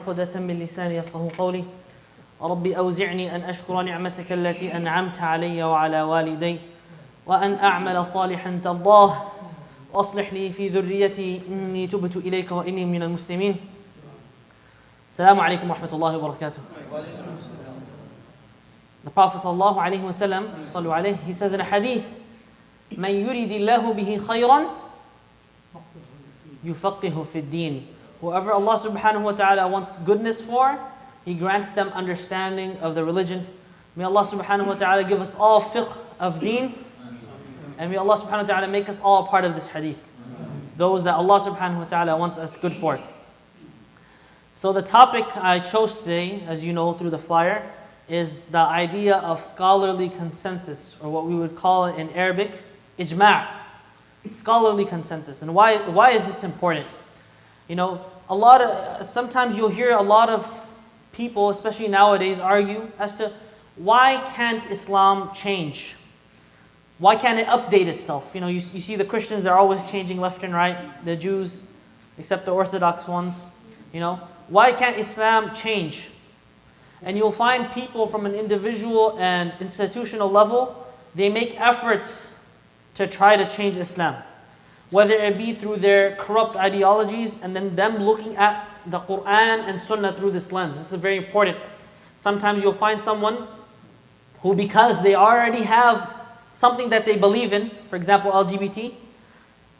عقدة من لساني يفقهوا قولي ربي أوزعني أن أشكر نعمتك التي أنعمت علي وعلى والدي وأن أعمل صالحا ترضاه وأصلح لي في ذريتي إني تبت إليك وإني من المسلمين. السلام عليكم ورحمة الله وبركاته. The Prophet sallallahu alayhi wa sallam, sallu alayhi, he says in a hadith, من يريد الله به خيرا يفقهه في الدين. Whoever Allah subhanahu wa ta'ala wants goodness for, He grants them understanding of the religion. May Allah subhanahu wa ta'ala give us all fiqh of deen. And may Allah subhanahu wa ta'ala make us all part of this hadith. Those that Allah subhanahu wa ta'ala wants us good for. So the topic I chose today, as you know through the flyer, is the idea of scholarly consensus, or what we would call it in Arabic, ijma'. Scholarly consensus. And why is this important? You know, sometimes you'll hear a lot of people, especially nowadays, argue as to why can't Islam change? Why can't it update itself? You know, you see the Christians, they're always changing left and right. The Jews, except the Orthodox ones. You know, why can't Islam change? And you'll find people from an individual and institutional level, they make efforts to try to change Islam. Whether it be through their corrupt ideologies and then them looking at the Quran and Sunnah through this lens. This is very important. Sometimes you'll find someone who, because they already have something that they believe in, for example LGBT,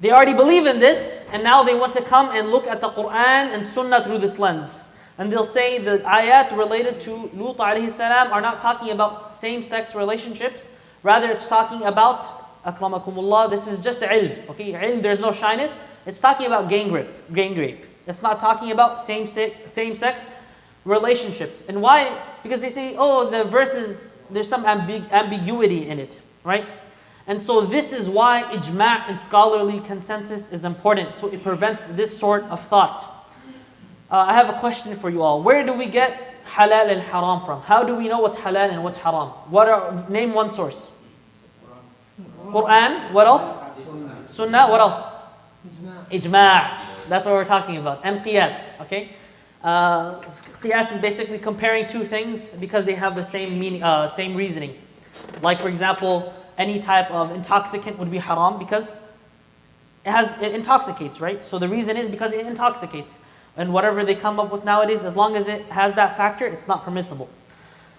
they already believe in this and now they want to come and look at the Quran and Sunnah through this lens. And they'll say the ayat related to Lut alayhi salam are not talking about same-sex relationships, rather it's talking about akramakumullah, this is just ilm, okay? Ilm, there's no shyness. It's talking about gang rape. It's not talking about same-sex relationships. And why? Because they say, oh, the verses, there's some ambiguity in it, right? And so this is why ijma' and scholarly consensus is important. So it prevents this sort of thought. I have a question for you all. Where do we get halal and haram from? How do we know what's halal and what's haram? Name one source. Quran, what else? Sunnah, what else? Ijma'. That's what we're talking about. And qiyas, okay? Qiyas is basically comparing two things because they have the same meaning, same reasoning. Like for example, any type of intoxicant would be haram because it intoxicates, right? So the reason is because it intoxicates. And whatever they come up with nowadays, as long as it has that factor, it's not permissible.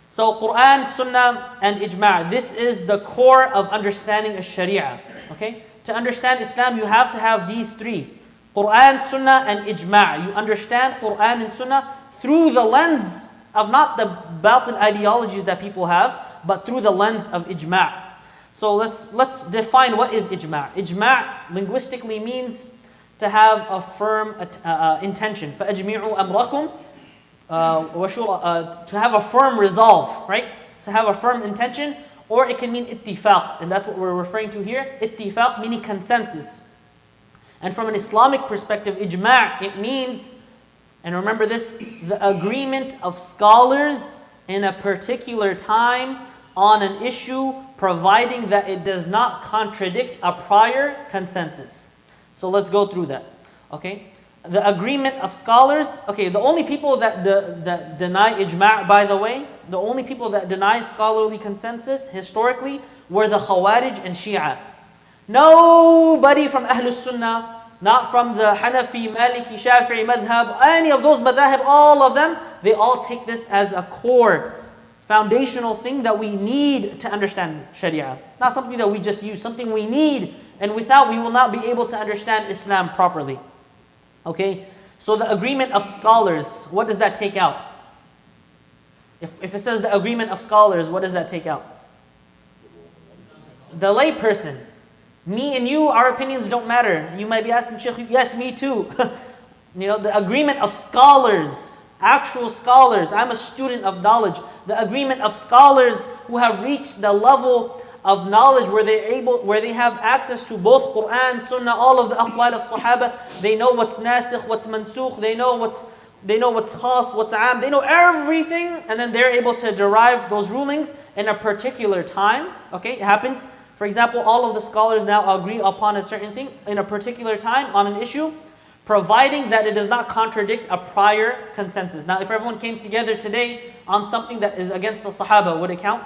So Quran, Sunnah, and Ijma', this is the core of understanding a Sharia. Okay? To understand Islam, you have to have these three. Quran, Sunnah, and Ijma'. You understand Quran and Sunnah through the lens of not the batil ideologies that people have, but through the lens of Ijma'. So let's define what is Ijma'. Ijma' linguistically means to have a firm intention. فَأَجْمِعُوا أَمْرَكُمْ to have a firm resolve, right? To have a firm intention, or it can mean ittifaq, and that's what we're referring to here. Ittifaq meaning consensus. And from an Islamic perspective, ijma' it means, and remember this, the agreement of scholars in a particular time on an issue, providing that it does not contradict a prior consensus. So let's go through that, okay? The agreement of scholars, okay, the only people that deny ijma', by the way, the only people that deny scholarly consensus historically were the Khawarij and Shia. Nobody from Ahlus Sunnah, not from the Hanafi, Maliki, Shafi'i madhab, any of those madhab, all of them, they all take this as a core, foundational thing that we need to understand Sharia. Not something that we just use, something we need, and without we will not be able to understand Islam properly. Okay, so the agreement of scholars, what does that take out? If it says the agreement of scholars, what does that take out? The layperson. Me and you, our opinions don't matter. You might be asking, Sheikh, yes, me too. You know, the agreement of scholars, actual scholars. I'm a student of knowledge. The agreement of scholars who have reached the level of knowledge where they have access to both Quran, Sunnah, all of the aqwal of Sahaba. They know what's nasikh, what's mansukh, they know what's khas, what's am, they know everything, and then they're able to derive those rulings in a particular time. Okay, it happens. For example, all of the scholars now agree upon a certain thing in a particular time on an issue. providing that it does not contradict a prior consensus. Now, if everyone came together today on something that is against the Sahaba, would it count?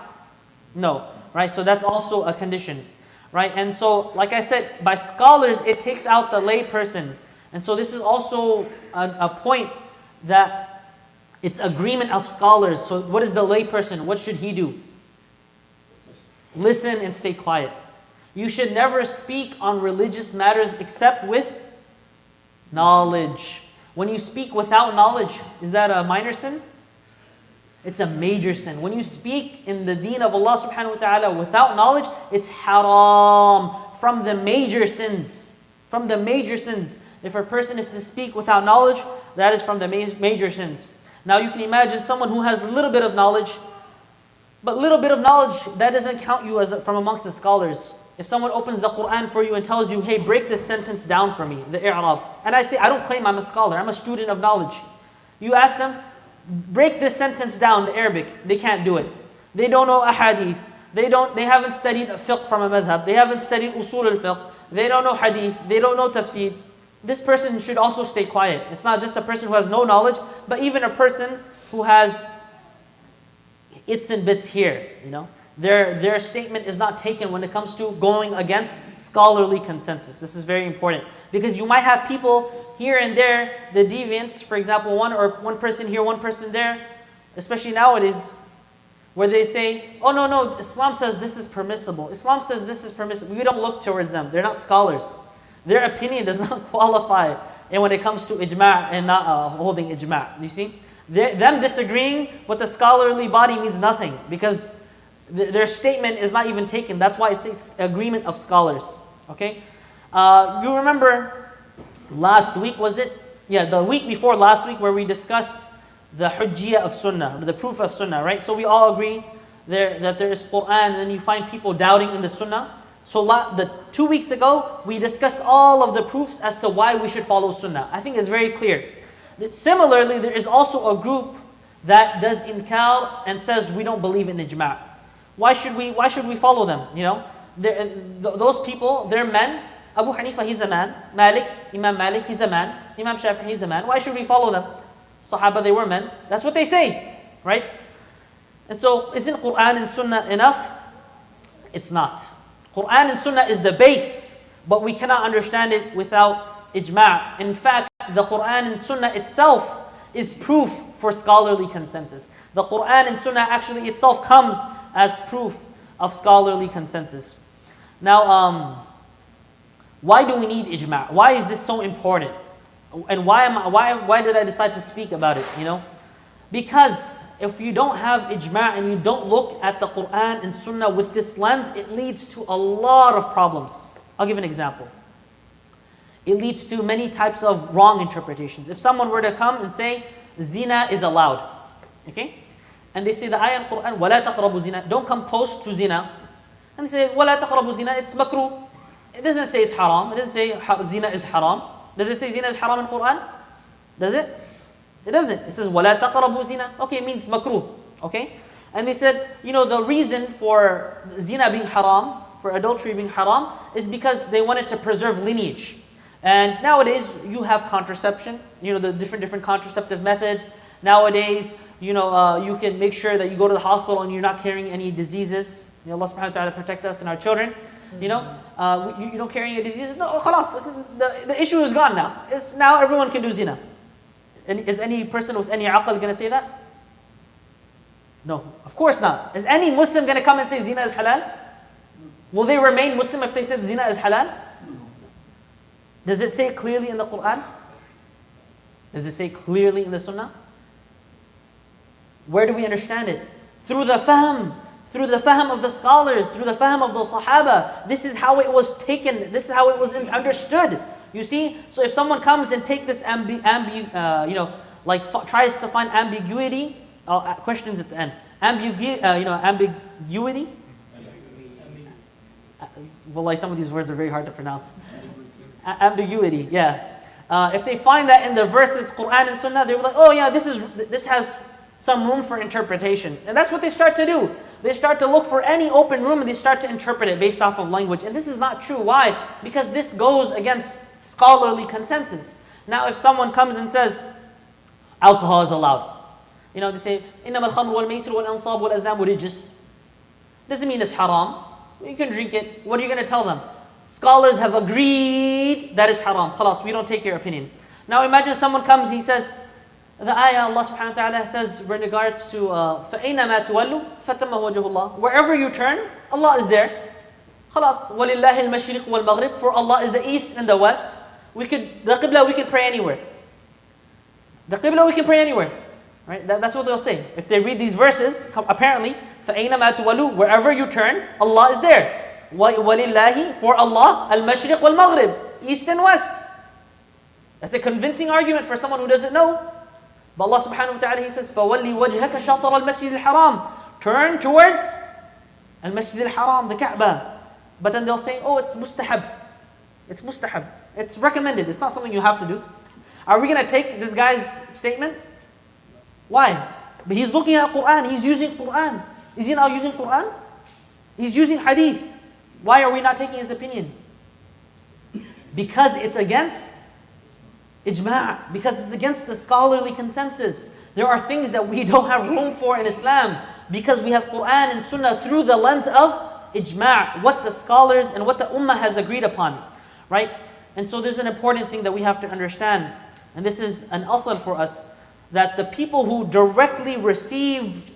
No, right? So that's also a condition, right? And so, like I said, by scholars, it takes out the lay person. And so this is also a point that it's agreement of scholars. So what is the lay person? What should he do? Listen and stay quiet. You should never speak on religious matters except with knowledge. When you speak without knowledge, is that a minor sin? It's a major sin. When you speak in the deen of Allah subhanahu wa ta'ala without knowledge, it's haram. From the major sins. From the major sins. If a person is to speak without knowledge, that is from the major sins. Now you can imagine someone who has a little bit of knowledge, but little bit of knowledge, that doesn't count you as from amongst the scholars. If someone opens the Quran for you and tells you, hey, break this sentence down for me, the i'rab, and I say, I don't claim I'm a scholar, I'm a student of knowledge. You ask them, break this sentence down, the Arabic, they can't do it. They don't know ahadith. They haven't studied fiqh from a madhab. They haven't studied usul al-fiqh. They don't know hadith. They don't know tafsir. This person should also stay quiet. It's not just a person who has no knowledge, but even a person who has its and bits here, you know. Their statement is not taken when it comes to going against scholarly consensus. This is very important. Because you might have people here and there, the deviants, for example, one person here, one person there, especially nowadays, where they say, oh no, Islam says this is permissible. Islam says this is permissible. We don't look towards them. They're not scholars. Their opinion does not qualify and when it comes to ijma' and not holding ijma'. You see? Them disagreeing with the scholarly body means nothing because their statement is not even taken. That's why it says agreement of scholars. Okay? You remember last week, was it? Yeah, the week before last week where we discussed the hujjiyah of sunnah, the proof of sunnah, right? So we all agree that there is Quran and then you find people doubting in the sunnah. So 2 weeks ago, we discussed all of the proofs as to why we should follow sunnah. I think it's very clear. Similarly, there is also a group that does inkar and says we don't believe in ijma'. Why should we follow them? You know, those people, they're men. Abu Hanifa, he's a man. Imam Malik, he's a man. Imam Shafi'i, he's a man. Why should we follow them? Sahaba, they were men. That's what they say, right? And so, isn't Quran and Sunnah enough? It's not. Quran and Sunnah is the base, but we cannot understand it without ijma'. In fact, the Quran and Sunnah itself is proof for scholarly consensus. The Quran and Sunnah actually itself comes as proof of scholarly consensus. Now, why do we need ijma'? Why is this so important? And why did I decide to speak about it? You know, because if you don't have ijma' and you don't look at the Quran and Sunnah with this lens, it leads to a lot of problems. I'll give an example. It leads to many types of wrong interpretations. If someone were to come and say zina is allowed, okay, and they say the ayah in Quran, وَلَا تَقْرَبُوا zina, don't come close to zina, and they say وَلَا تَقْرَبُوا zina, it's makruh. It doesn't say it's haram. It doesn't say zina is haram. Does it say zina is haram in Quran? Does it? It doesn't. It says وَلَا تَقْرَبُوا zina. Okay, it means makruh. Okay? And they said, you know, the reason for zina being haram, for adultery being haram, is because they wanted to preserve lineage. And nowadays, you have contraception, you know, the different contraceptive methods. Nowadays, you know, you can make sure that you go to the hospital and you're not carrying any diseases. May Allah subhanahu wa ta'ala protect us and our children. You know, you don't carry any diseases. No, khalas, the issue is gone now. It's now everyone can do zina. And is any person with any aql going to say that? No, of course not. Is any Muslim going to come and say zina is halal? Will they remain Muslim if they said zina is halal? Does it say clearly in the Quran? Does it say clearly in the Sunnah? Where do we understand it? Through the fahm of the scholars, through the fahm of the Sahaba. This is how it was taken. This is how it was understood. You see, so if someone comes and take this tries to find ambiguity, questions at the end. Ambiguity. Well, like some of these words are very hard to pronounce. Ambiguity, yeah. If they find that in the verses, Quran and Sunnah, they're like, oh yeah, this has some room for interpretation. And that's what they start to do. They start to look for any open room and they start to interpret it based off of language. And this is not true. Why? Because this goes against scholarly consensus. Now if someone comes and says, alcohol is allowed. You know, they say, إِنَّمَا الْخَمْرُ وَالْمَيْسِرُ وَالْأَنصَابُ وَالْأَزْلَامُ رِجْسٌ. Doesn't mean it's haram. You can drink it. What are you going to tell them? Scholars have agreed that it's haram. Khalas, we don't take your opinion. Now imagine someone comes, he says, the ayah Allah subhanahu wa ta'ala says in regards to فَأَيْنَمَا تُوَلُّوا فَثَمَّ وَجْهُ اللَّهِ. Wherever you turn, Allah is there. Khalas, وَلِلَّهِ الْمَشْرِقُ وَالْمَغْرِبُ. For Allah is the east and the west. The qibla we can pray anywhere. The qibla we can pray anywhere. Right? That's what they'll say. If they read these verses, apparently, فَأَيْنَمَا تُوَلُّوا. Wherever you turn, Allah is there. وَلِلَّهِ. For Allah, الْمَشْرِقُ وَالْمَغْرِبُ. East and west. That's a convincing argument for someone who doesn't know. But Allah subhanahu wa ta'ala, He says, فَوَلِّ وَجْهَكَ شَطْرَ الْمَسْجِدِ الْحَرَامِ. Turn towards al-Masjid al-Haram, the Kaaba. But then they'll say, oh, it's mustahab. It's mustahab. It's recommended. It's not something you have to do. Are we going to take this guy's statement? Why? But he's looking at Quran. He's using Quran. Is he not using Quran? He's using hadith. Why are we not taking his opinion? Because it's against ijma'. Because it's against the scholarly consensus. There are things that we don't have room for in Islam. Because we have Quran and Sunnah through the lens of ijma'. What the scholars and what the ummah has agreed upon. Right? And so there's an important thing that we have to understand. And this is an asl for us. That the people who directly received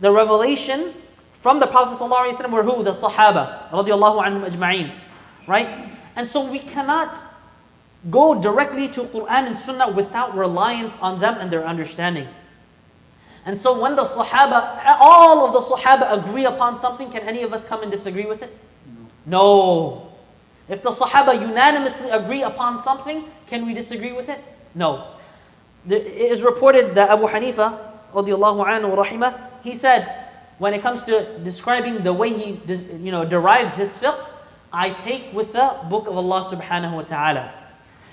the revelation from the Prophet ﷺ were who? The Sahaba, radiallahu anhum ajma'in. Right? And so we cannot go directly to Quran and Sunnah without reliance on them and their understanding. And so when the Sahaba, all of the Sahaba agree upon something, can any of us come and disagree with it? No. If the Sahaba unanimously agree upon something, can we disagree with it? No. It is reported that Abu Hanifa, radiallahu anhu wa rahimah, he said, when it comes to describing the way he derives his fiqh, I take with the book of Allah subhanahu wa ta'ala.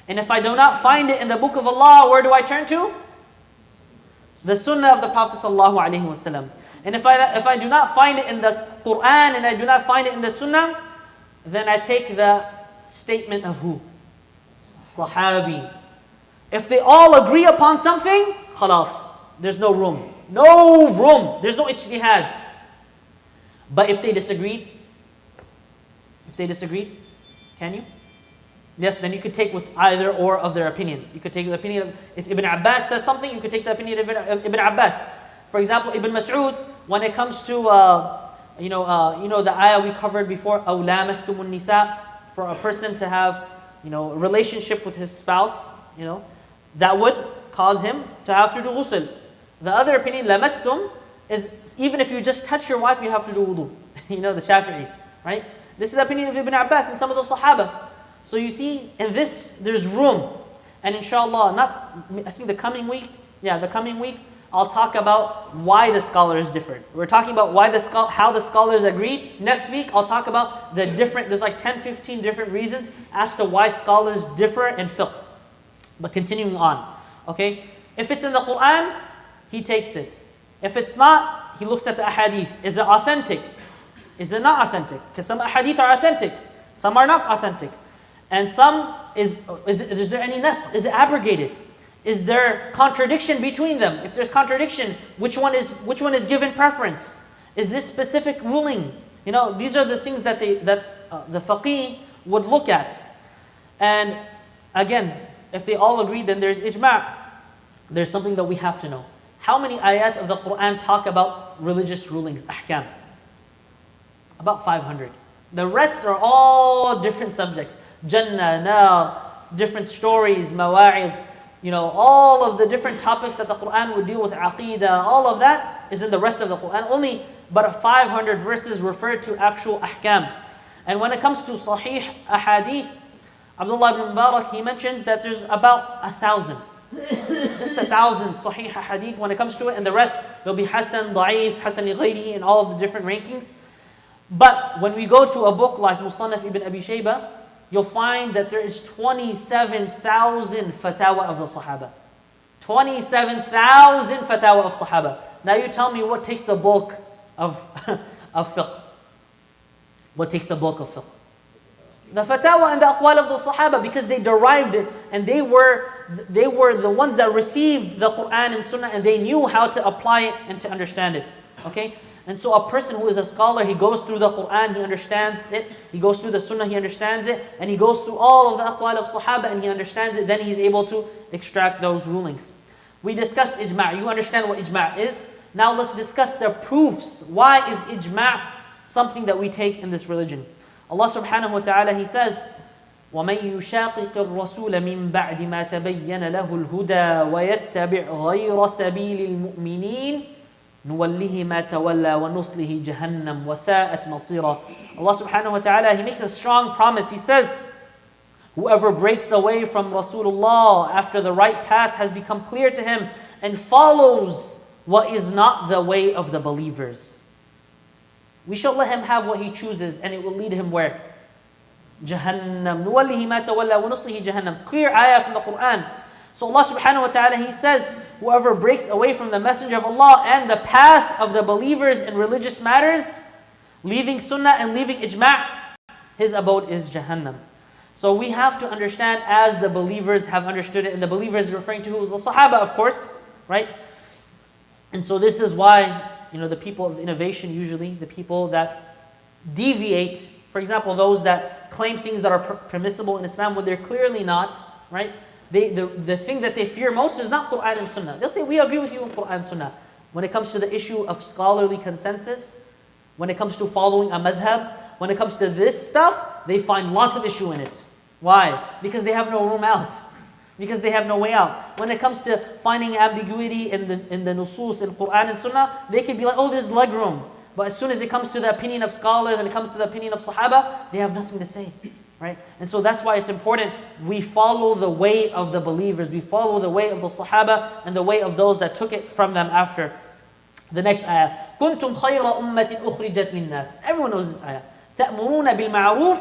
And if I do not find it in the book of Allah, where do I turn to? The sunnah of the Prophet sallallahu alaihi wasallam. And if I do not find it in the Quran and I do not find it in the sunnah, then I take the statement of who? Sahabi. If they all agree upon something, khalas, there's no room. No room. There's no ijtihad. But if they disagreed, can you? Yes, then you could take with either or of their opinions. You could take the opinion of, if Ibn Abbas says something, you could take the opinion of Ibn Abbas. For example, Ibn Mas'ud, when it comes to, the ayah we covered before, أَوْ لَامَسْتُمُ النِّسَاء, for a person to have, a relationship with his spouse, that would cause him to have to do ghusl. The other opinion, lamastum, is even if you just touch your wife, you have to do wudu. The Shafi'is, right? This is the opinion of Ibn Abbas and some of the Sahaba. So you see, in this, there's room. And inshallah, I think the coming week, I'll talk about why the scholars differ. We're talking about how the scholars agreed. Next week, I'll talk about there's like 10, 15 different reasons as to why scholars differ in fiqh. But continuing on, okay? If it's in the Quran, he takes it. If it's not, he looks at the ahadith. Is it authentic? Is it not authentic? Because some ahadith are authentic, some are not authentic. And some, is there any nas? Is it abrogated? Is there contradiction between them? If there's contradiction, which one is given preference? Is this specific ruling? These are the things that the faqih would look at. And again, if they all agree, then there's ijma'. There's something that we have to know. How many ayat of the Quran talk about religious rulings, ahkam? About 500. The rest are all different subjects. Jannah, nar, different stories, mawa'id, all of the different topics that the Quran would deal with, aqidah, all of that is in the rest of the Quran. Only about 500 verses refer to actual ahkam. And when it comes to sahih ahadith, Abdullah ibn Mubarak, he mentions that there's about 1,000. Just 1,000 sahih hadith when it comes to it, and the rest will be hasan, da'if, hasan li ghayrihi, and all of the different rankings. But when we go to a book like Musannaf ibn Abi Shayba, you'll find that there is 27,000 fatawa of the Sahaba. 27,000 fatawa of Sahaba. Now you tell me what takes the bulk of fiqh. What takes the bulk of fiqh? The fatawa and the aqwal of the Sahaba, because they derived it and they were the ones that received the Quran and Sunnah, and they knew how to apply it and to understand it. Okay? And so a person who is a scholar, he goes through the Quran, he understands it. He goes through the Sunnah, he understands it. And he goes through all of the aqwal of Sahaba and he understands it. Then he's able to extract those rulings. We discussed ijma'. You understand what ijma' is. Now let's discuss the proofs. Why is ijma' something that we take in this religion? Allah subhanahu wa ta'ala, He says, وَمَنْ يُشَاقِقِ الرَّسُولَ مِنْ بَعْدِ مَا تَبَيَّنَ لَهُ الْهُدَى وَيَتَّبِعْ غَيْرَ سَبِيلِ الْمُؤْمِنِينَ نُوَلِّهِ مَا تَوَلَّى وَنُصْلِهِ جَهَنَّمْ وَسَاءَتْ مَصِيرًا. Allah subhanahu wa ta'ala, He makes a strong promise. He says, whoever breaks away from Rasulullah after the right path has become clear to him and follows what is not the way of the believers, we shall let him have what he chooses, and it will lead him where? Jahannam. نُوَلِّهِ مَا تَوَلَّى وَنُصْلِهِ جَهَنَّمْ. Clear ayah from the Quran. So Allah subhanahu wa ta'ala, He says, whoever breaks away from the Messenger of Allah and the path of the believers in religious matters, leaving sunnah and leaving ijma', his abode is Jahannam. So we have to understand as the believers have understood it, and the believers referring to who? The Sahaba, of course, right? And so this is why, the people of innovation, usually the people that deviate, for example, those that claim things that are permissible in Islam when they're clearly not, right? The thing that they fear most is not Quran and Sunnah. They'll say, we agree with you on Quran and Sunnah. When it comes to the issue of scholarly consensus, when it comes to following a madhab, when it comes to this stuff, they find lots of issue in it. Why? Because they have no room out. Because they have no way out. When it comes to finding ambiguity in the nusus, in Quran and Sunnah, they can be like, oh, there's leg room. But as soon as it comes to the opinion of scholars and it comes to the opinion of Sahaba, they have nothing to say. Right? And so that's why it's important we follow the way of the believers. We follow the way of the Sahaba and the way of those that took it from them after. The next ayah. كُنْتُمْ خَيْرَ أُمَّةٍ أُخْرِجَتْ لِلنَّاسِ. Everyone knows this ayah. تَأْمُرُونَ بِالْمَعْرُوفِ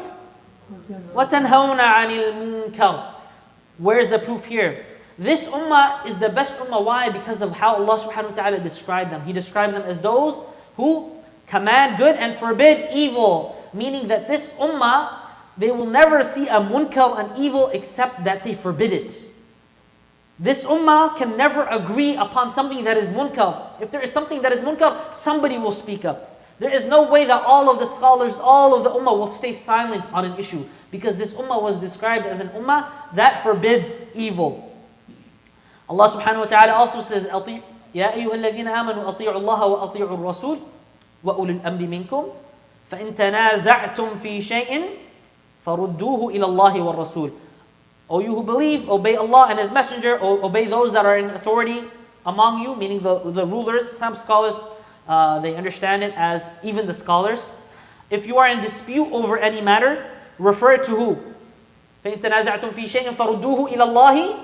وَتَنْهَوْنَ عَنِ الْمُنْكَرِ. Where's the proof here? This ummah is the best ummah. Why? Because of how Allah subhanahu wa ta'ala described them. He described them as those who command good and forbid evil. Meaning that this ummah, they will never see a munkar, an evil, except that they forbid it. This ummah can never agree upon something that is munkar. If there is something that is munkar, somebody will speak up. There is no way that all of the scholars, all of the ummah will stay silent on an issue. Because this ummah was described as an ummah that forbids evil. Allah subhanahu wa ta'ala also says, يَا أَيُّهَا الَّذِينَ آمَنُوا أَطِيعُوا اللَّهَ وَأَطِيعُوا الرَّسُولَ وَأُولِي الْأَمْرِ مِنْكُمْ فَإِن تَنَازَعْتُمْ فِي شَيْءٍ فَرُدُّوهُ إِلَى اللَّهِ وَالرَّسُولِ. O you who believe, obey Allah and His Messenger, obey those that are in authority among you, meaning the rulers. Some scholars, they understand it as even the scholars. If you are in dispute over any matter, refer to who? فَإِن تَنَازَعْتُمْ فِي شَيْءٍ فَرُدُّوهُ إِلَى اللَّهِ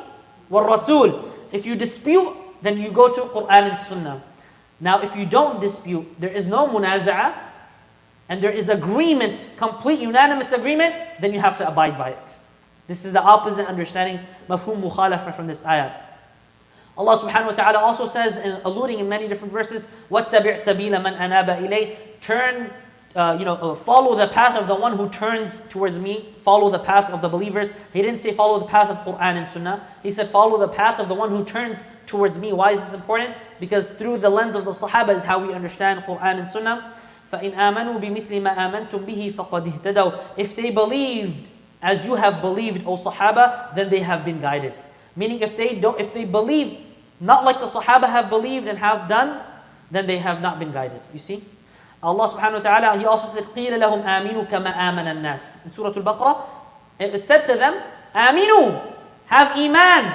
وَالرَّسُولِ. If you dispute, then you go to Quran and Sunnah. Now if you don't dispute, there is no munaza'ah, and there is agreement, complete unanimous agreement, then you have to abide by it. This is the opposite understanding, mafhum mukhalafa, from this ayah. Allah subhanahu wa ta'ala also says, alluding in many different verses, وَاتَّبِعْ سَبِيلَ مَنْ أَنَابَ إِلَيْهِ. Follow the path of the one who turns towards me. Follow the path of the believers. He didn't say follow the path of Quran and Sunnah. He said follow the path of the one who turns towards me. Why is this important? Because through the lens of the Sahaba is how we understand Quran and Sunnah. فَإِنْ آمَنُوا بِمِثْلِ مَا آمَنْتُمْ بِهِ فَقَدْ اهْتَدَوْا. If they believed as you have believed, O Sahaba, then they have been guided. Meaning if they believe not like the Sahaba have believed and have done, then they have not been guided. You see? Allah subhanahu wa ta'ala, He also said, قِيلَ لَهُمْ آمِنُوا كَمَا آمَنَ النَّاسِ. In Surah Al-Baqarah, it was said to them, آمِنُوا, have iman,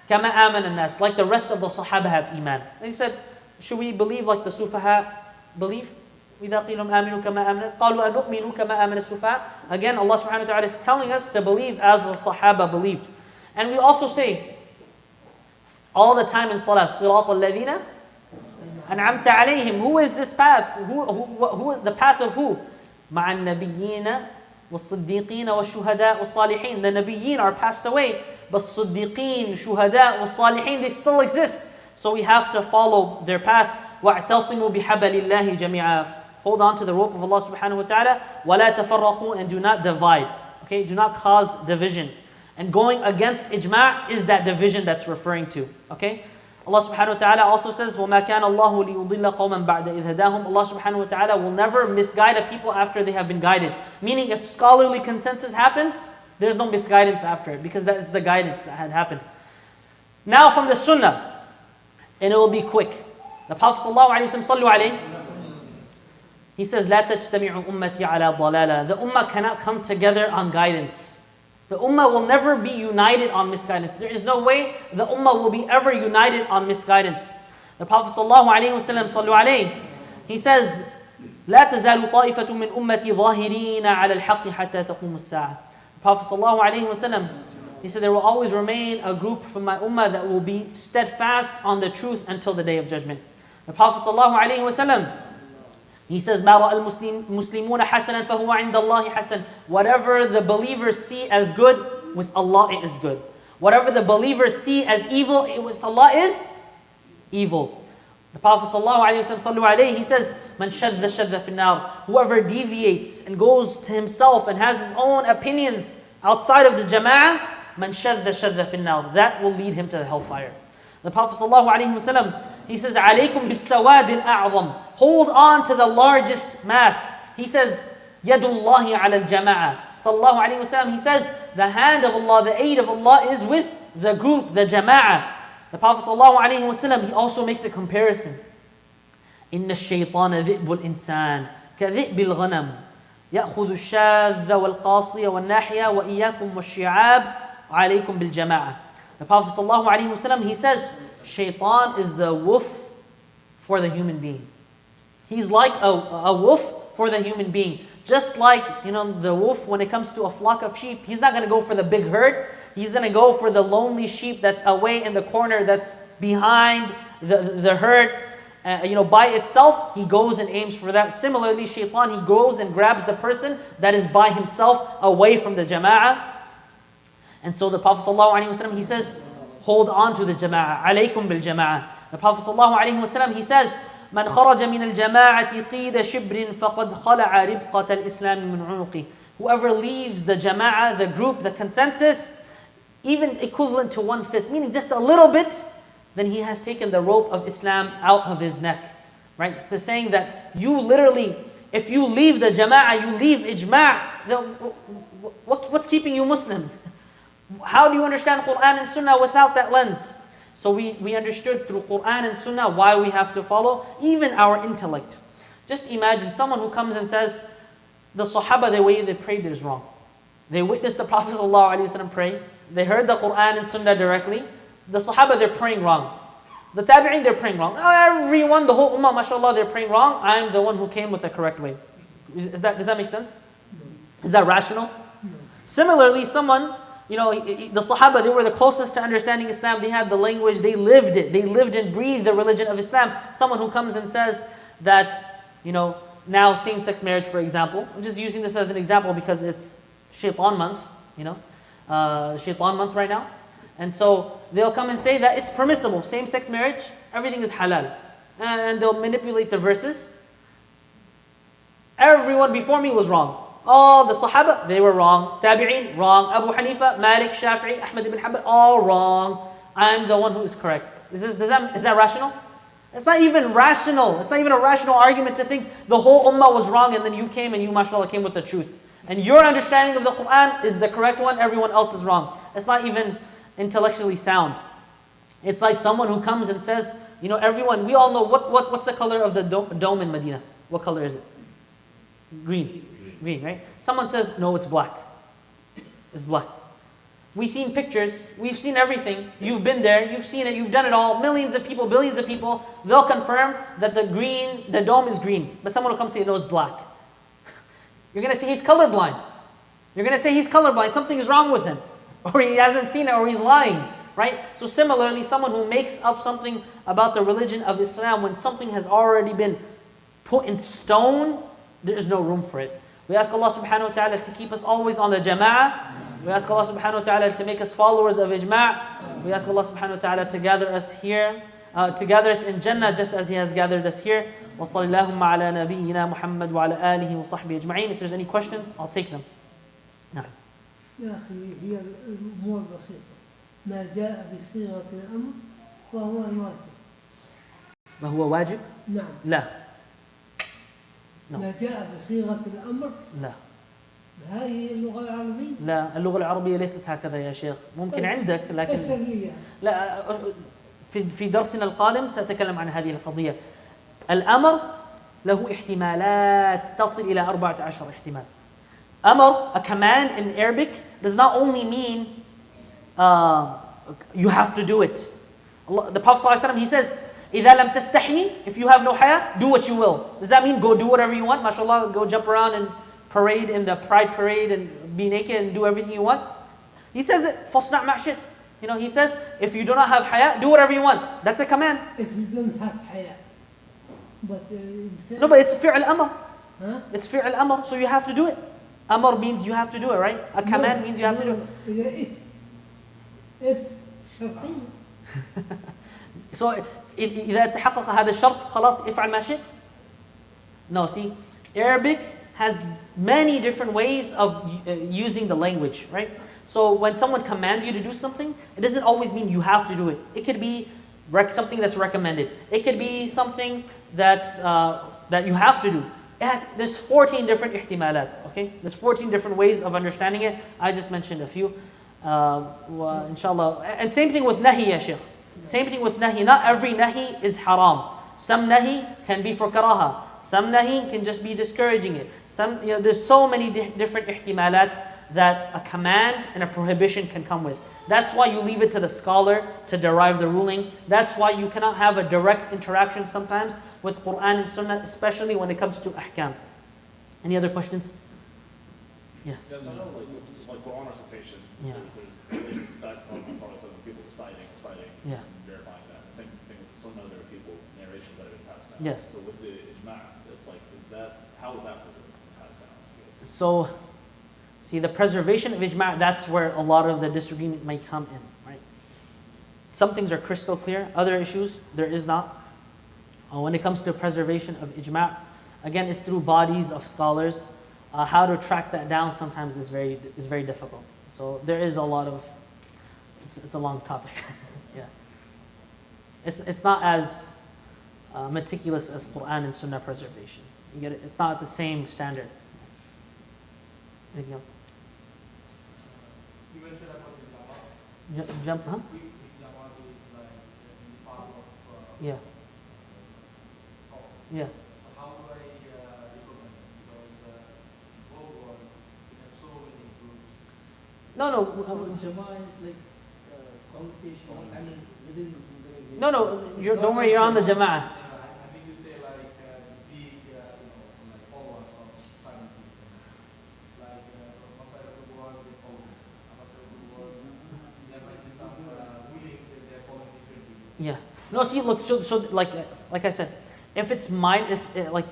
كَمَا آمَنَ النَّاسِ, like the rest of the Sahaba have iman. And He said, should we believe like the Sufaha believe? إِذَا قِيلَ لَهُمْ آمِنُوا كَمَا آمَنَ النَّاسِ قَالُوا أَنُؤْمِنُوا كَمَا آمَنَ السُّفَهَاءُ. Again, Allah subhanahu wa ta'ala is telling us to believe as the Sahaba believed. And we also say, all the time in Salah, صِرَاطَ الَّذِينَ أنعمت عليهم. Who is this path? Who is the path of who? مع النبيين والصديقين والشهداء والصالحين. The Nabiyyin are passed away, but Siddiqeen, Shuhada, والصالحين, they still exist. So we have to follow their path. وَاعْتَصِمُوا بِحَبَلِ اللَّهِ جَمِيعًا. Hold on to the rope of Allah subhanahu wa ta'ala. وَلَا تَفَرَّقُوا, and do not divide. Okay, do not cause division. And going against ijma' is that division that's referring to. Okay? Allah subhanahu wa ta'ala also says, وَمَا كَانَ اللَّهُ لِيُضِلَّ قَوْمًا بَعْدَ إِذْ هَدَاهُمْ. Allah subhanahu wa ta'ala will never misguide a people after they have been guided. Meaning if scholarly consensus happens, there's no misguidance after it, because that is the guidance that had happened. Now from the sunnah, and it will be quick. The Prophet ﷺ, he says, لا تجتمع أمتي على ضلالة. The ummah cannot come together on guidance. The ummah will never be united on misguidance. There is no way the ummah will be ever united on misguidance. The Prophet ﷺ, he says, لا تزال طائفة من أمتي ظاهرين على الحق حتى تقوم الساعة. The Prophet ﷺ, he said, there will always remain a group from my ummah that will be steadfast on the truth until the day of judgment. The Prophet ﷺ, he says, مَا رَأَى الْمُسْلِمُونَ حَسَنًا فَهُوَ عِنْدَ اللَّهِ حَسَنًا. Whatever the believers see as good, with Allah it is good. Whatever the believers see as evil, with Allah is evil. The Prophet ﷺ, he says, مَنْ شَذَّ شَذَّ فِي النَّارِ. Whoever deviates and goes to himself and has his own opinions outside of the jama'ah, مَنْ شَذَّ شَذَّ فِي النَّارِ. That will lead him to the hellfire. The Prophet ﷺ, he says, عَلَيْكُمْ بِالسَّوَادِ الْأَعْظَمِ. Hold on to the largest mass. He says, يَدُ اللَّهِ عَلَى الْجَمَاعَةِ. Sallallahu alayhi wa sallam, he says, the hand of Allah, the aid of Allah is with the group, the jama'ah. The Prophet sallallahu alayhi wa sallam, he also makes a comparison. إِنَّ الشَّيْطَانَ ذِئْبُ الْإِنسَانِ كَذِئْبِ الْغَنَمِ يَأْخُذُ الشَّاذَّ وَالْقَاصِيَ وَالنَّاحِيَ وَإِيَّاكُمْ وَالشِّعَابِ وَعَلَيْكُمْ بِالْجَمَاعَةِ. The Prophet sallallahu alayhi wa sallam, he says, Shaitan is the wolf for the human being. He's like a wolf for the human being. Just like, the wolf, when it comes to a flock of sheep, he's not going to go for the big herd. He's going to go for the lonely sheep that's away in the corner, that's behind the herd. By itself, he goes and aims for that. Similarly, Shaitan, he goes and grabs the person that is by himself away from the jama'ah. And so the Prophet ﷺ, he says, hold on to the jama'ah. Alaykum bil jama'ah. The Prophet ﷺ, he says, من خرج من الجماعة قيد شبر فقد خلع ربقة الإسلام من عنقه. Whoever leaves the jama'ah, the group, the consensus, even equivalent to one fist, meaning just a little bit, then he has taken the rope of Islam out of his neck. Right? So saying that you literally, if you leave the jama'ah, you leave ijma', what's keeping you Muslim? How do you understand Quran and Sunnah without that lens? So we understood through Quran and Sunnah why we have to follow even our intellect. Just imagine someone who comes and says, the Sahaba, the way they prayed is wrong. They witnessed the Prophet ﷺ pray. They heard the Quran and Sunnah directly. The Sahaba, they're praying wrong. The Tabi'in, they're praying wrong. Everyone, the whole Ummah, mashallah, they're praying wrong. I'm the one who came with the correct way. Does that make sense? Is that rational? Similarly, someone, the Sahaba, they were the closest to understanding Islam. They had the language, they lived it. They lived and breathed the religion of Islam. Someone who comes and says that, now same-sex marriage, for example. I'm just using this as an example because it's Shaitan month, Shaitan month right now. And so they'll come and say that it's permissible, same-sex marriage, everything is halal. And they'll manipulate the verses. Everyone before me was wrong. All the Sahaba, they were wrong. Tabi'in, wrong. Abu Hanifa, Malik, Shafi'i, Ahmad ibn Hanbal, all wrong. I'm the one who is correct. Is that rational? It's not even rational. It's not even a rational argument to think the whole ummah was wrong and then you came and you, mashallah, came with the truth. And your understanding of the Quran is the correct one, everyone else is wrong. It's not even intellectually sound. It's like someone who comes and says, everyone, we all know, what's the color of the dome in Medina? What color is it? Green, right? Someone says, no, it's black. It's black. We've seen pictures, we've seen everything. You've been there, you've seen it, you've done it all. Millions of people, billions of people, they'll confirm that the dome is green. But someone will come say, no, it's black. You're going to say he's colorblind. You're going to say he's colorblind, something is wrong with him. Or he hasn't seen it, or he's lying. Right? So similarly, someone who makes up something about the religion of Islam when something has already been put in stone, there is no room for it. We ask Allah subhanahu wa ta'ala to keep us always on the jama'ah. We ask Allah subhanahu wa ta'ala to make us followers of ijma'. We ask Allah subhanahu wa ta'ala to gather us here, to gather us in Jannah just as He has gathered us here. Wa sallallahu ala nabiyyina Muhammad wa ala alihi wa sahbihi ajma'in. If there's any questions, I'll take them. No. يا أخي هي الأمور بسيطة ما جاء بصيغة الأمر فهو الواجب. ما هو واجب؟ نعم. لا. ما جاء بصيغة الأمر لا. هذه اللغة العربية؟ لا، اللغة العربية ليست هكذا يا شيخ. ممكن عندك لكن لا. في درسنا القادم سأتكلم عن هذه القضية. الأمر له احتمالات تصل إلى 14 احتمال. أمر, a command in Arabic, does not only mean you have to do it. The Prophet ﷺ, he says, إذا لم تستحي, if you have no haya, do what you will. Does that mean go do whatever you want? MashaAllah, go jump around and parade in the pride parade and be naked and do everything you want? He says it, فَاصْنَعْ مَا شِئْتَ. You know, he says, if you do not have haya, do whatever you want. That's a command. If you don't have haya. But no, but it's fi'l amr. Huh? It's fi'l amr, so you have to do it. Amr means you have to do it, right? A command means you have to do it. If شرطين. So إذا تحقق هذا الشرط خلاص افعل ما شئت. No, see, Arabic has many different ways of using the language, right? So when someone commands you to do something, it doesn't always mean you have to do it. It could be something that's recommended. It could be something that's that you have to do. There's 14 different ihtimalat, okay? There's 14 different ways of understanding it. I just mentioned a few. Inshallah. And same thing with nahi, ya Shaykh. Same thing with nahi. Not every nahi is haram. Some nahi can be for karaha. Some nahi can just be discouraging it. There's so many different ihtimalat that a command and a prohibition can come with. That's why you leave it to the scholar to derive the ruling. That's why you cannot have a direct interaction sometimes with Quran and Sunnah, especially when it comes to ahkam. Any other questions? Yes. Yes, I know, like Quran recitation, yeah. They expect on people reciting, yeah. and verifying that. The same thing with the Sunnah, there are people, narrations that have been passed down. Yes. So with the ijma', it's like, how is that passed down? So, see, the preservation of ijma', that's where a lot of the disagreement may come in, right? Some things are crystal clear, other issues, there is not. When it comes to preservation of ijma', again, it's through bodies of scholars. How to track that down sometimes is very difficult. So there is a lot of, it's a long topic. Yeah. It's not as meticulous as Quran and Sunnah preservation. You get it? It's not at the same standard. Anything else? You mentioned about the Jump, huh? Jamaat is like part of yeah. Yeah. So how do I recognize it? Because overall, we have so many groups. No. Jamaat is like congregation. I mean, within the congregation. No. Don't worry, you're on the Jama'ah. I think you say like big, like followers of scientists. Like one side of the world they follow this, other side of the world there might be some ruling that they're following differently. Yeah. No, see, look. So like I said, if it's like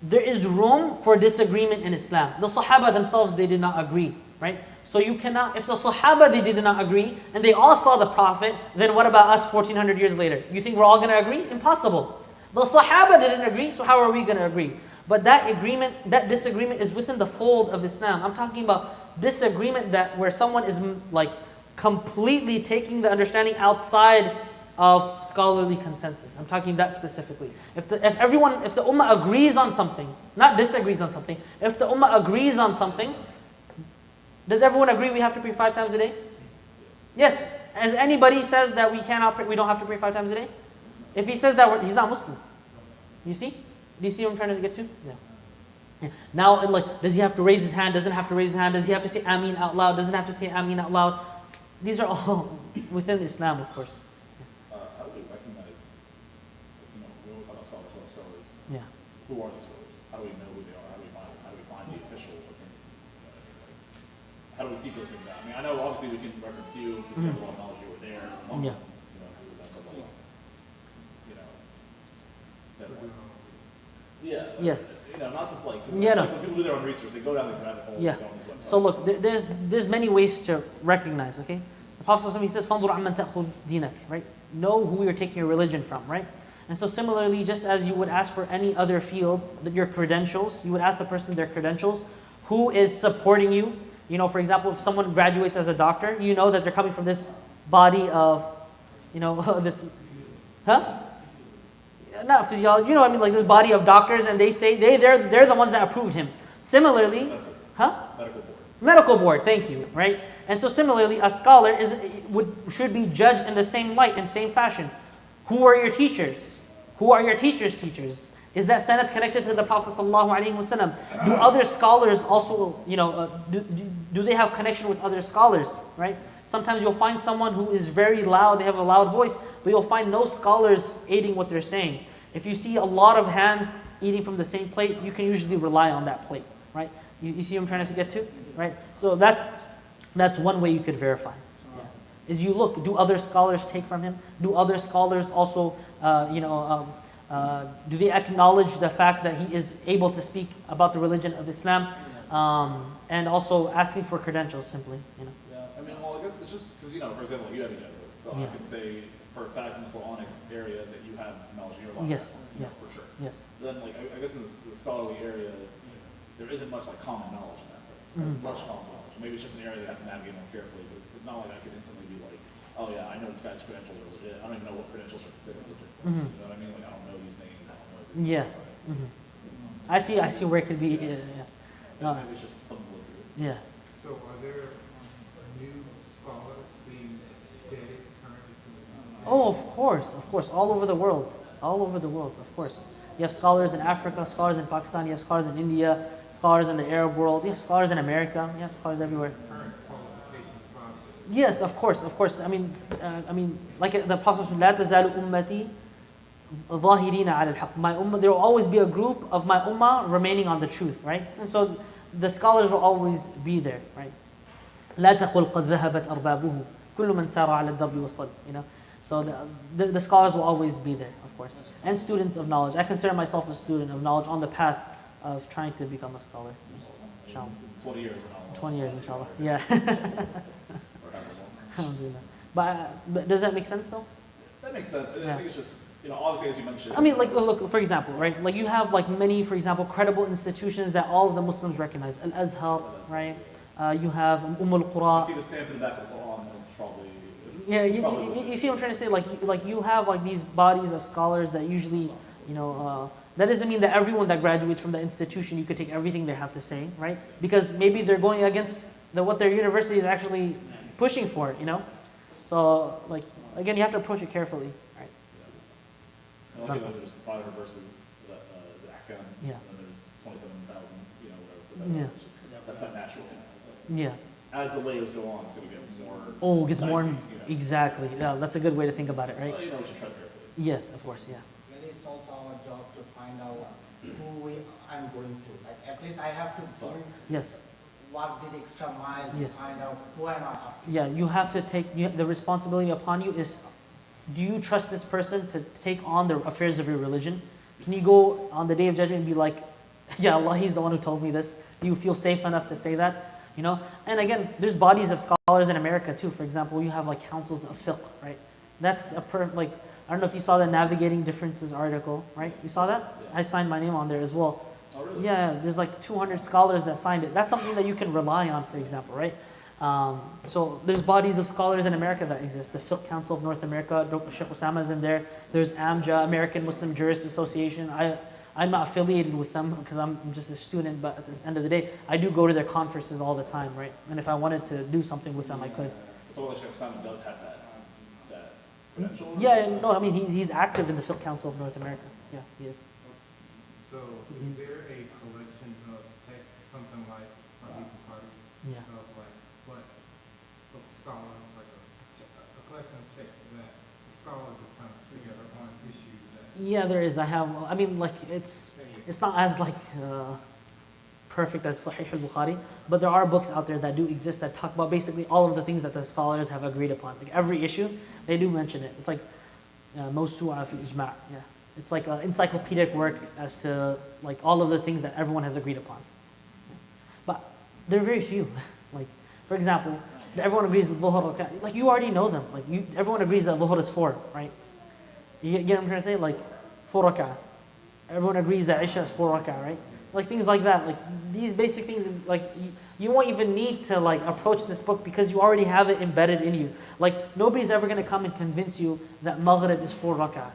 there is room for disagreement in Islam. The Sahaba themselves, they did not agree, right? So you cannot, if the Sahaba, they did not agree, and they all saw the Prophet, then what about us 1400 years later? You think we're all going to agree? Impossible. The Sahaba didn't agree, so how are we going to agree? But that disagreement is within the fold of Islam. I'm talking about disagreement where someone is like completely taking the understanding outside of scholarly consensus. I'm talking that specifically. If the ummah agrees on something, not disagrees on something, if the ummah agrees on something, does everyone agree we have to pray 5 times a day? Yes. As anybody says that we don't have to pray 5 times a day? If he says that, he's not Muslim. You see? Do you see what I'm trying to get to? Yeah. Now, does he have to raise his hand? Doesn't have to raise his hand? Does he have to say Ameen out loud? Doesn't have to say Ameen out loud? These are all within Islam, of course. How do we recognize, we always talk about scholars. Yeah. Who are these scholars? How do we know who they are? How do we find the official opinions? How do we seek those things out? I mean, I know obviously we can reference you, because you have a lot of knowledge, you were there. Yeah. Yeah. Not just like, yeah, no. When people do their own research, they go down these rabbit holes. Yeah. Go on these websites. So look, there's many ways to recognize, okay? The Prophet he says, فَانْظُرْ عَمَّنْ تَأْخُذْ دِينَكَ, right? Know who you're taking your religion from, right? And so similarly, just as you would ask for any other field, your credentials, you would ask the person their credentials, who is supporting you, You know, for example, if someone graduates as a doctor, you know that they're coming from this body of, you know, this, huh? Not physiology, you know what I mean, like this body of doctors, and they say they're the ones that approved him. Similarly, huh? Medical board. Medical board, thank you, right? And so similarly, a scholar should be judged in the same light, in same fashion. Who are your teachers? Who are your teachers' teachers? Is that sanad connected to the Prophet ﷺ? Do other scholars also, you know, do they have connection with other scholars, right? Sometimes you'll find someone who is very loud, they have a loud voice, but you'll find no scholars aiding what they're saying. If you see a lot of hands eating from the same plate, you can usually rely on that plate, right? You see what I'm trying to get to, right? So that's one way you could verify. Yeah. Is you look, do other scholars take from him? Do other scholars also, do they acknowledge the fact that he is able to speak about the religion of Islam? And also asking for credentials simply, you know. Yeah, I mean, well, I guess it's just because, you know, for example, you have each other, so Yeah. I can say for a fact in the Quranic area that you have knowledge in your life. Yes, you know, yeah. for sure. Yes. Then, like, I guess in the scholarly area, there isn't much like common knowledge in that sense. There's much common knowledge. Maybe it's just an area they have to navigate more carefully, but it's not like I could instantly be like, oh yeah, I know this guy's credentials are legit. I don't even know what credentials are considered legit. You know what I mean? Like, I don't know these names. I don't know this. Yeah. I see where it could be. Yeah. Maybe it's just something to look through. Yeah. So are there new scholars being vetted currently to this? Oh, of course, all over the world, of course. You have scholars in Africa, scholars in Pakistan, you have scholars in India, scholars in the Arab world, you have scholars in America, you have scholars everywhere. Current qualification process. Yes, of course. I mean, like the Prophet said, "La tazalu ummati ظاهرين على الحق." My ummah, there will always be a group of my ummah remaining on the truth, right? And so the scholars will always be there, right? لا تقل قد ذهبت أربابه كل من سار على الدرب وصل. You know, so the scholars will always be there, of course, and students of knowledge. I consider myself a student of knowledge on the path of trying to become a scholar. Inshallah. 20 years. 20 years, inshallah. Yeah. Or however long. Alhamdulillah. But does that make sense though? That makes sense. I Yeah. think it's just, you know, obviously as you mentioned. I mean, like, look, for example, right? Like you have like many, for example, credible institutions that all of the Muslims recognize. Al-Azhar, right? You have You see the stamp in the back of the Quran, it's probably. Yeah, you see what I'm trying to say? Like you have like these bodies of scholars that usually, you know, that doesn't mean that everyone that graduates from the institution, you could take everything they have to say, right? Because maybe they're going against what their university is actually pushing for, you know? So, like, again, you have to approach it carefully, right? And like, there's 500 verses, the Ahkam, Yeah. and then there's 27,000, you know, whatever. Yeah. It's just, that's not natural. Yeah. As the layers go on, it's going to get more. Oh, it gets more, dicey, you know. exactly. Yeah, that's a good way to think about it, right? Well, you know, we should tread carefully. Yes, of course, yeah. Then it's also our job to find out who I'm going to. Like at least I have to Yes. walk this extra mile to Yes. find out who am I asking. Yeah, you have to take, the responsibility upon you is, do you trust this person to take on the affairs of your religion? Can you go on the day of judgment and be like, yeah, Allah, He's the one who told me this. Do you feel safe enough to say that? You know, and again, there's bodies of scholars in America too. For example, you have like councils of fiqh, right? That's like, I don't know if you saw the Navigating Differences article, right? You saw that? I signed my name on there as well. Oh, really? Yeah, there's like 200 scholars that signed it. That's something that you can rely on, for example, right? So there's bodies of scholars in America that exist. The Fiqh Council of North America, Sheikh Osama is in there. There's AMJA, American Muslim Jurist Association. I'm not affiliated with them because I'm just a student, but at the end of the day, I do go to their conferences all the time, right? And if I wanted to do something with them, I could. So like Sheikh Osama does have that credential? Yeah, no, I mean, he's active in the Fiqh Council of North America. Yeah, he is. So is there a collection of texts, something like Sahih Bukhari, Yeah. of like what, of scholars, like a collection of texts that the scholars have kind of put together on issues that. Yeah, there is. I mean, like, it's not as like perfect as Sahih al-Bukhari, but there are books out there that do exist that talk about basically all of the things that the scholars have agreed upon. Like every issue, they do mention it. It's like Mawsu'a fi ijma'. Yeah, it's like an encyclopedic work as to like all of the things that everyone has agreed upon. But there are very few. Like, for example, everyone agrees that Dhuhr, like you already know them. Like everyone agrees that Dhuhr is 4, right? You get what I'm trying to say? Like 4 rak'ah. Everyone agrees that Isha is 4 rak'ah, right? like things like that. Like these basic things, like you won't even need to like approach this book because you already have it embedded in you. Like nobody's ever going to come and convince you that Maghrib is 4 rak'ah.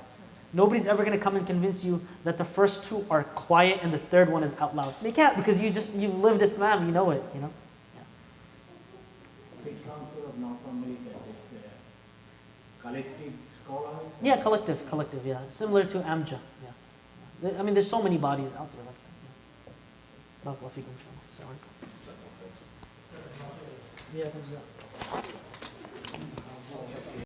Nobody's ever going to come and convince you that the first 2 are quiet and the third one is out loud. They can't, because you've lived Islam, you know it, you know. It comes to not only that it's collective scholars. Yeah, collective, yeah. Similar to Amja, yeah. I mean, there's so many bodies out there like that. Yeah. Barakallahu feekum, inshallah. Assalamu alaikum. Yeah, comes up.